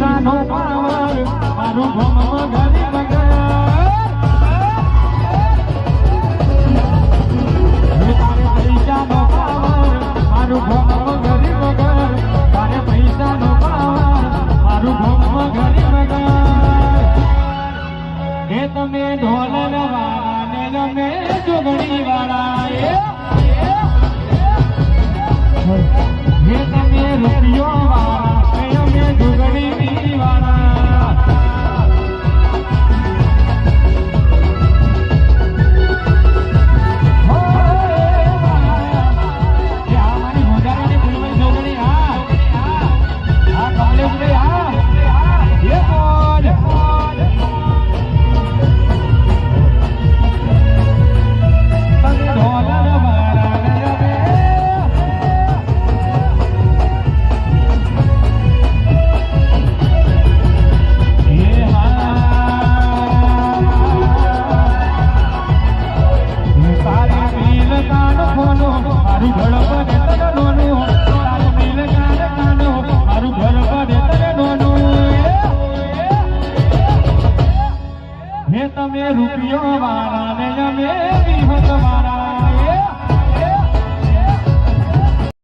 પૈસાનો પાવર મારું ભોમ ઘરી મગર તારે પૈસાનો પાવર મારું ભોમ ઘરી મગર તારે પૈસાનો પાવર મારું ભોમ ઘરી મગર એ તમે ઢોલ વાળા ને તમે જોગણી વાળા એ તમે રૂપિયો વાળા અમે જોગણી વાળા મારી મોજારાની ફૂલવાળી જોગણી હા કમલેશ ભાઈ એ બોલ તમે રૂપિયો વાળા ને અમે વિહત વાળા